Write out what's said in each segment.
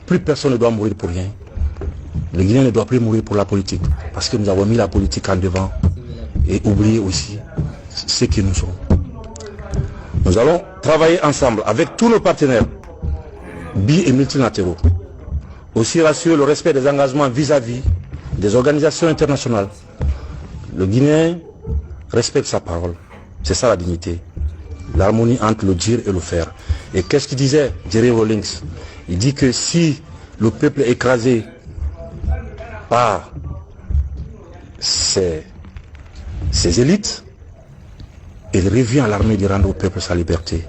plus personne ne doit mourir pour rien. Le Guinéen ne doit plus mourir pour la politique, parce que nous avons mis la politique en devant et oublié aussi ce que nous sommes. Nous allons travailler ensemble avec tous nos partenaires, bi et multilatéraux. Aussi rassurer le respect des engagements vis-à-vis des organisations internationales. Le Guinéen respecte sa parole. C'est ça la dignité. L'harmonie entre le dire et le faire. Et qu'est-ce qu'il disait, Jerry Rawlings? Il dit que si le peuple est écrasé par ses élites, il revient à l'armée de rendre au peuple sa liberté.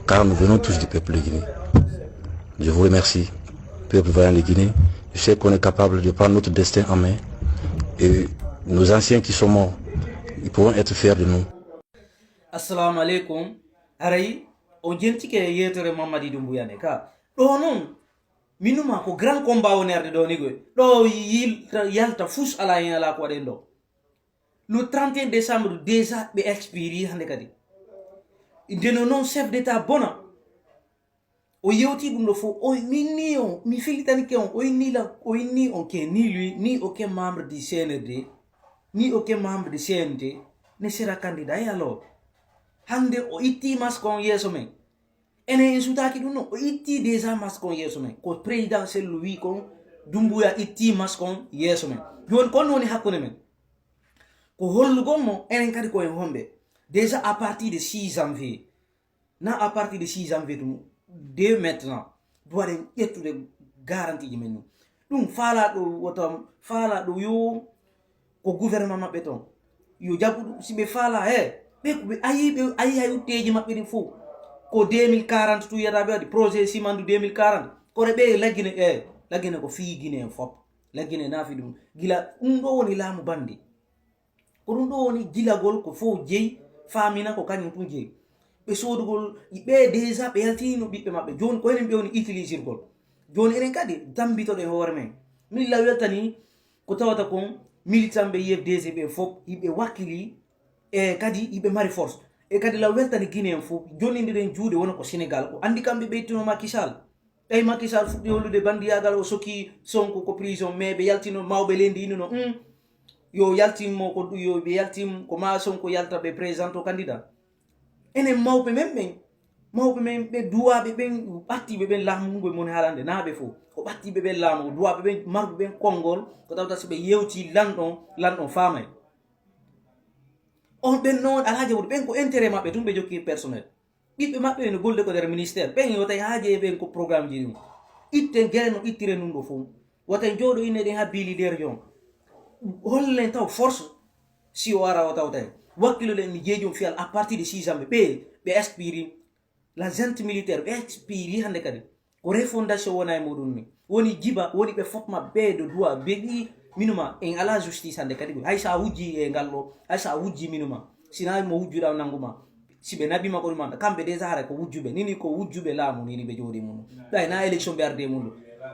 Car nous venons tous du peuple de Guinée. Je vous remercie, peuple vaillant de Guinée. Je sais qu'on est capable de prendre notre destin en main. Et nos anciens qui sont morts, ils pourront être fiers de nous. Assalamu alaikum. Aray, on jenti ke yetere Mamadi Doumbouya ne ka. Do non, minuma ko grand combat onerde do ni go. Do yalta fous ala yin ala ko den do. Le 31 décembre déjà be expiri hande kadi. Indeno non chef d'état bona. O yewti dum do fo o minni on mi filitani ke on o ni la o ni on ke ni lui ni aucun membre du CNRD ni aucun membre du CNT ne sera candidat et alors hande o itti maskon yeso men ene insutaki dum no o itti déjà maskon yeso men ko présidentiel wi kon Doumbouya itti maskon yeso men jon kon woni hakkunde men ko hollugo mo enen kadi ko en hombe déjà à partir de 6 janvier na à partir de 6 janvier dès maintenant doit être de garantie de menu dum fala do wotam fala do yo ko gouvernement mabbe ton yo jabu sibe fala be ayi uteji mabbe din fo ko 2040 tu yada be projet simandu 2040 ko rebe lagine ko fi Guinée fop lagine na fi dum gila do woni lamu bandi ko dum do woni gilagol ko fo jeyi famina ko kanyum tun jeyi be sodugol be déjà be yaltino bibbe mabbe joni ko enen be woni utiliser gol joni enen kadi dambito de hoore men min la weltani ko tawata kon militant be YFDC be fop ibe wakili e kadi ibe mari force e kadi la weltani Guinée fop joni ndiren juude wona ko Sénégal ko andi kambe be tino Macky Sall ay Macky Sall fuddi holude bandiyagal o soki Sonko ko prison mais be yaltino mawbe lendi ino yo yaltimo ko yo be yaltim ko ma Sonko yalta be présento candidat ene mawbe men be duwabe ben batti be ben lamungo mon halande naabe fo ko batti be ben lamu duwabe ben marbe ben kongol ko tawta se be yewti landon famay on ben non alaaje wud ben ko intérêt mabbe tumbe jokki personnel bibbe mabbe no golde ko der ministère ben yo tay haaje ben ko programme ji itten gereno ittire num do fo wata jodo ine den habili der jon hollen taw force si o ara o tawta wakilo len mi jeejum fial à partir de 6 janvier be expiri la gente militaire be expiri hande kadi ko refondation wona e modun ni woni jiba woni be fopma be do doa be di minuma en ala justice hande kadi hay sa wujji e gallo hay sa wujji minuma sina mo wujjuda nanguma sibe nabi ma ko dum kambe déjà hare ko wujjube nini ko wujjube laamu nini be jodi mun dai na election be arde mun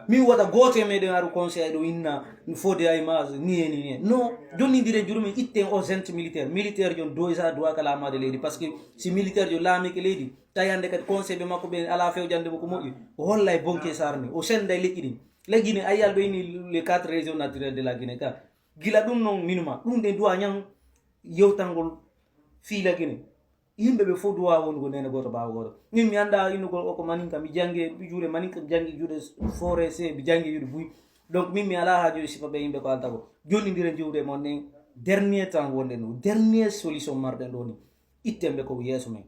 mi wada gote meden aru conseil do inna fode ay mas ni no jonni dire jurumi itten o gente militaire jon doisa doa kala ma de lady parce que si militaire jo laami ke lady tayande kat conseil be makko be ala few jande ko moƴƴi o hollay bonke sarni o senda lekki din ayal be ni les 4 régions naturelles de la Guinée ka gila dum non minuma dum de doa nyang yewtangol fi la Guinée yimbe be fo doa won go nene goto baawo goto min mi anda inugol ko maninka mi jange bi jure maninka jangi jude forest bi jangi yude buy donc min mi ala haajo sifa be yimbe ko alta ko joni ndire jewde mon ne dernier temps wonde no dernier solution marde do ni ittembe ko yeso men